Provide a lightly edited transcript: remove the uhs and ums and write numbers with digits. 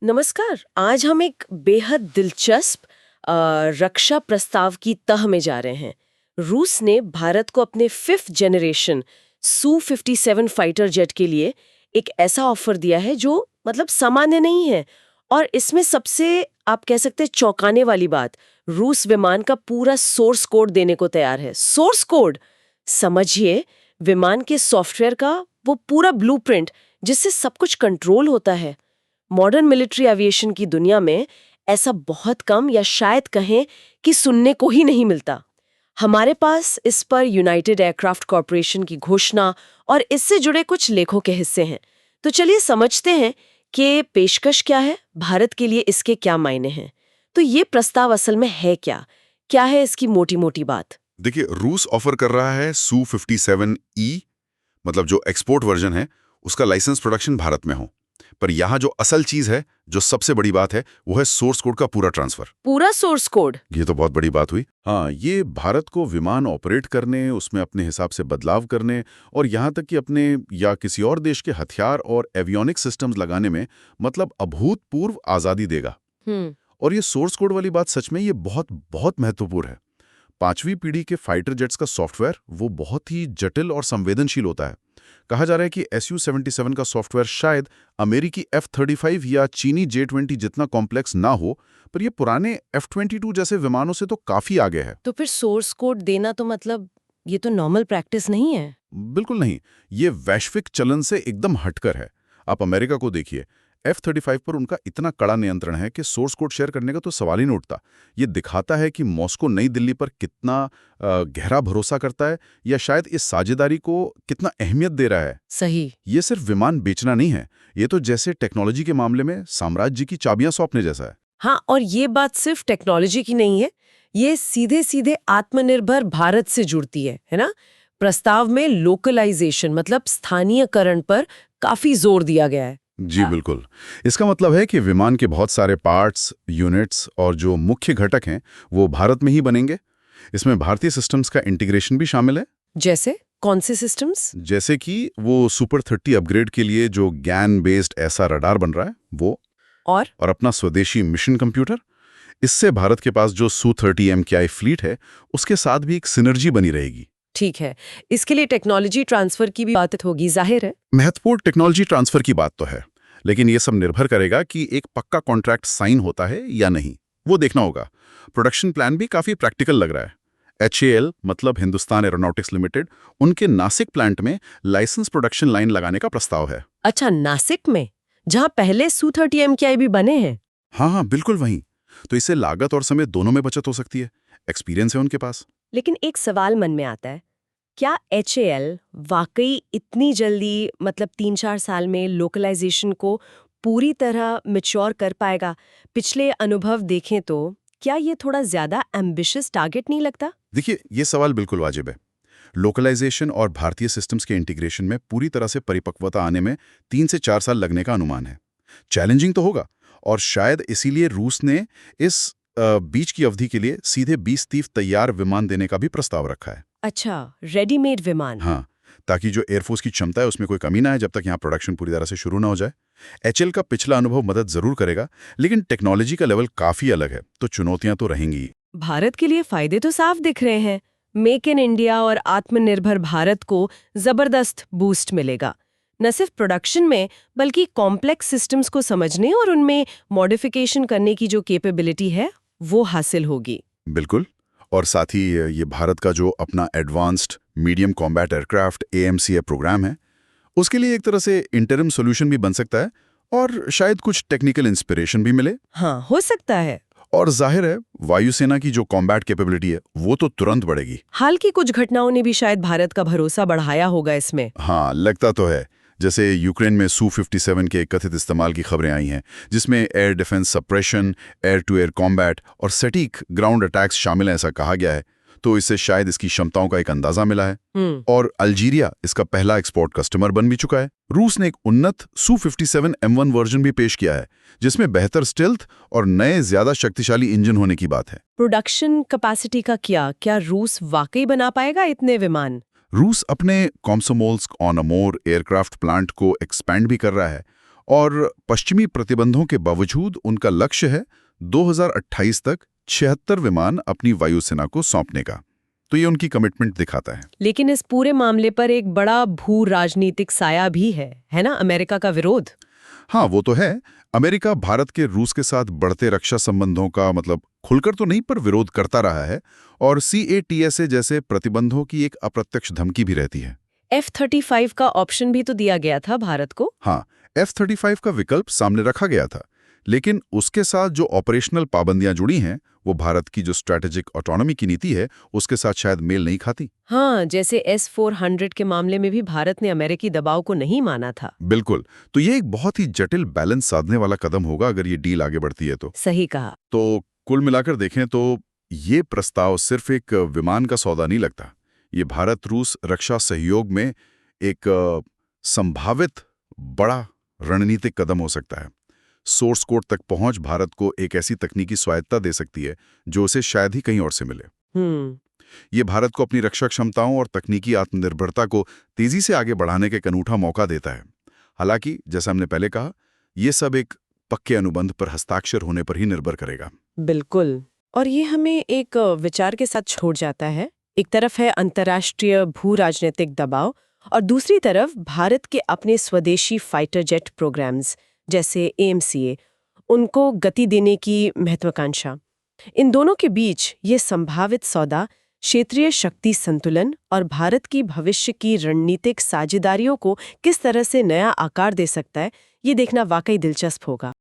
नमस्कार। आज हम एक बेहद दिलचस्प रक्षा प्रस्ताव की तह में जा रहे हैं। रूस ने भारत को अपने 5th generation Su-57 fighter jet के लिए एक ऐसा ऑफर दिया है जो मतलब सामान्य नहीं है। और इसमें सबसे आप कह सकते हैं चौंकाने वाली बात, रूस विमान का पूरा सोर्स कोड देने को तैयार है। सोर्स कोड समझिए, विमान के सॉफ्टवेयर का वो पूरा ब्लूप्रिंट जिससे सब कुछ कंट्रोल होता है। मॉडर्न मिलिट्री एविएशन की दुनिया में ऐसा बहुत कम या शायद कहें कि सुनने को ही नहीं मिलता। हमारे पास इस पर यूनाइटेड एयरक्राफ्ट कॉरपोरेशन की घोषणा और इससे जुड़े कुछ लेखों के हिस्से हैं। तो चलिए समझते हैं कि पेशकश क्या है, भारत के लिए इसके क्या मायने हैं। तो ये प्रस्ताव असल में है क्या? क्या है इसकी मोटी मोटी बात? देखिए, रूस ऑफर कर रहा है Su-57E, मतलब जो एक्सपोर्ट वर्जन है उसका लाइसेंस प्रोडक्शन भारत में हो। पर यहाँ जो असल चीज है, जो सबसे बड़ी बात है, वो है सोर्स कोड का पूरा ट्रांसफर। पूरा सोर्स कोड? ये तो बहुत बड़ी बात हुई। हाँ, ये भारत को विमान ऑपरेट करने, उसमें अपने हिसाब से बदलाव करने और यहाँ तक कि अपने या किसी और देश के हथियार और एवियोनिक सिस्टम्स लगाने में मतलब अभूतपूर्व आजादी देगा। और ये सोर्स कोड वाली बात सच में ये बहुत बहुत महत्वपूर्ण है। 5वीं पीढ़ी के फाइटर जेट्स का सॉफ्टवेयर वो बहुत ही जटिल और संवेदनशील होता है। कहा जा रहा है कि Su-77 का सॉफ्टवेयर शायद अमेरिकी F-35 या चीनी J-20 जितना कॉम्प्लेक्स ना हो, पर ये पुराने F-22 जैसे विमानों से तो काफी आगे है। तो फिर सोर्स कोड देना तो मतलब ये तो नॉर्मल प्रैक्टिस नहीं है। बिल्कुल नहीं, ये वैश्विक चलन से एकदम हटकर है। आप अमेरिका को देखिए, F-35 पर उनका इतना कड़ा नियंत्रण है कि सोर्स कोड शेयर करने का तो सवाल ही नहीं उठता। ये दिखाता है कि मॉस्को नई दिल्ली पर कितना गहरा भरोसा करता है या शायद इस साझेदारी को कितना अहमियत दे रहा है। सही। ये सिर्फ विमान बेचना नहीं है, ये तो जैसे टेक्नोलॉजी के मामले में साम्राज्य की चाबियां सौंपने जैसा है। हाँ, और ये बात सिर्फ टेक्नोलॉजी की नहीं है, ये सीधे सीधे आत्मनिर्भर भारत से जुड़ती है ना? प्रस्ताव में लोकलाइजेशन मतलब स्थानीयकरण पर काफी जोर दिया गया है। जी बिल्कुल। इसका मतलब है कि विमान के बहुत सारे पार्ट्स, यूनिट्स और जो मुख्य घटक हैं, वो भारत में ही बनेंगे। इसमें भारतीय सिस्टम्स का इंटीग्रेशन भी शामिल है। जैसे कौन से सिस्टम्स? जैसे कि वो सुपर 30 अपग्रेड के लिए जो गैन बेस्ड ऐसा रडार बन रहा है वो, और अपना स्वदेशी मिशन कंप्यूटर। इससे भारत के पास जो Su-30 MKI फ्लीट है उसके साथ भी एक सिनर्जी बनी रहेगी। ठीक है, इसके लिए टेक्नोलॉजी ट्रांसफर की भी बात होगी, जाहिर है। महत्वपूर्ण टेक्नोलॉजी ट्रांसफर की बात तो है, लेकिन ये सब निर्भर करेगा कि एक पक्का कॉन्ट्रैक्ट साइन होता है या नहीं, वो देखना होगा। प्रोडक्शन प्लान भी काफी प्रैक्टिकल लग रहा है। HAL मतलब हिंदुस्तान एरोनॉटिक्स लिमिटेड, उनके नासिक प्लांट में लाइसेंस प्रोडक्शन लाइन लगाने का प्रस्ताव है। अच्छा, नासिक में, जहां पहले Su-30 MKI भी बने हैं? हाँ, बिल्कुल वहीं। तो इससे लागत और समय दोनों में बचत हो सकती है। एक्सपीरियंस है उनके पास। लेकिन एक सवाल मन में आता है, क्या HAL वाकई इतनी जल्दी मतलब 3-4 साल में लोकलाइजेशन को पूरी तरह मैच्योर कर पाएगा? पिछले अनुभव देखें तो क्या ये थोड़ा ज्यादा एम्बिशियस टारगेट नहीं लगता? देखिए, ये सवाल बिल्कुल वाजिब है। लोकलाइजेशन और भारतीय सिस्टम्स के इंटीग्रेशन में पूरी तरह से परिपक्वता आने में 3 से 4 साल लगने का अनुमान है। चैलेंजिंग तो होगा, और शायद इसीलिए रूस ने इस बीच की अवधि के लिए सीधे 20-30 तैयार विमान देने का भी प्रस्ताव रखा है। अच्छा, रेडीमेड विमान। हाँ, ताकि जो एयरफोर्स की क्षमता है उसमें कोई कमी ना है जब तक यहाँ प्रोडक्शन पूरी तरह से शुरू ना हो जाए। HAL का पिछला अनुभव मदद जरूर करेगा, लेकिन टेक्नोलॉजी का लेवल काफी अलग है, तो चुनौतियां तो रहेंगी ही। भारत के लिए फायदे तो साफ दिख रहे हैं। मेक इन इंडिया और आत्मनिर्भर भारत को जबरदस्त बूस्ट मिलेगा, न सिर्फ प्रोडक्शन में बल्कि कॉम्प्लेक्स सिस्टम्स को समझने और उनमें मॉडिफिकेशन करने की जो कैपेबिलिटी है वो हासिल होगी। बिल्कुल। और साथ ही ये भारत का जो अपना advanced medium combat aircraft AMCA programme है, उसके लिए एक तरह से इंटरिम सॉल्यूशन भी बन सकता है, और शायद कुछ टेक्निकल इंस्पिरेशन भी मिले। हाँ, हो सकता है। और जाहिर है, वायुसेना की जो कॉम्बैट कैपेबिलिटी है वो तो तुरंत बढ़ेगी। हाल की कुछ घटनाओं ने भी शायद भारत का भरोसा बढ़ाया होगा इसमें। हाँ, लगता तो है। जैसे यूक्रेन में Su-57 के कथित इस्तेमाल की खबरें आई हैं, जिसमें air defence suppression, air to air combat और सटीक ग्राउंड अटैक्स शामिल हैं, ऐसा कहा गया है। तो इससे शायद इसकी क्षमताओं का एक अंदाजा मिला है। और अल्जीरिया इसका पहला एक्सपोर्ट कस्टमर बन भी चुका है। रूस ने एक उन्नत Su-57 M1 वर्जन भी पेश किया है, जिसमें बेहतर स्टेल्थ और नए ज्यादा शक्तिशाली इंजन होने की बात है। प्रोडक्शन कैपेसिटी का क्या रूस वाकई बना पाएगा इतने विमान? रूस अपने कॉम्सोमोल्स्क ऑन अमोर एयरक्राफ्ट प्लांट को एक्सपैंड भी कर रहा है, और पश्चिमी प्रतिबंधों के बावजूद उनका लक्ष्य है 2028 तक 76 विमान अपनी वायुसेना को सौंपने का। तो ये उनकी कमिटमेंट दिखाता है। लेकिन इस पूरे मामले पर एक बड़ा भू राजनीतिक साया भी है ना, अमेरिका का विरोध। हाँ, वो तो है। अमेरिका भारत के रूस के साथ बढ़ते रक्षा संबंधों का मतलब खुलकर तो नहीं पर विरोध करता रहा है, और CATSA जैसे प्रतिबंधों की एक अप्रत्यक्ष धमकी भी रहती है। F-35 का ऑप्शन भी तो दिया गया था भारत को। हाँ, F-35 का विकल्प सामने रखा गया था, लेकिन उसके साथ जो ऑपरेशनल पाबंदियां जुड़ी हैं वो भारत की जो स्ट्रैटेजिक ऑटोनॉमी की नीति है उसके साथ शायद मेल नहीं खाती। हाँ, जैसे S-400 के मामले में भी भारत ने अमेरिकी दबाव को नहीं माना था। बिल्कुल। तो ये एक बहुत ही जटिल बैलेंस साधने वाला कदम होगा अगर ये डील आगे बढ़ती है तो। सही कहा। तो कुल मिलाकर देखें तो ये प्रस्ताव सिर्फ एक विमान का सौदा नहीं लगता। ये भारत रूस रक्षा सहयोग में एक संभावित बड़ा रणनीतिक कदम हो सकता है। सोर्स कोड तक पहुंच भारत को एक ऐसी तकनीकी स्वायत्तता दे सकती है जो उसे शायद ही कहीं और से मिले। ये भारत को अपनी रक्षा क्षमताओं और तकनीकी आत्मनिर्भरता को तेजी से आगे बढ़ाने का एक अनूठा मौका देता है। हालांकि जैसा हमने पहले कहा, ये सब एक पक्के अनुबंध पर हस्ताक्षर होने पर ही निर्भर करेगा। बिल्कुल। और ये हमें एक विचार के साथ छोड़ जाता है। एक तरफ है अंतर्राष्ट्रीय भू राजनीतिक दबाव और दूसरी तरफ भारत के अपने स्वदेशी फाइटर जेट प्रोग्राम्स जैसे AMCA, उनको गति देने की महत्वाकांक्षा। इन दोनों के बीच ये संभावित सौदा क्षेत्रीय शक्ति संतुलन और भारत की भविष्य की रणनीतिक साझेदारियों को किस तरह से नया आकार दे सकता है, ये देखना वाकई दिलचस्प होगा।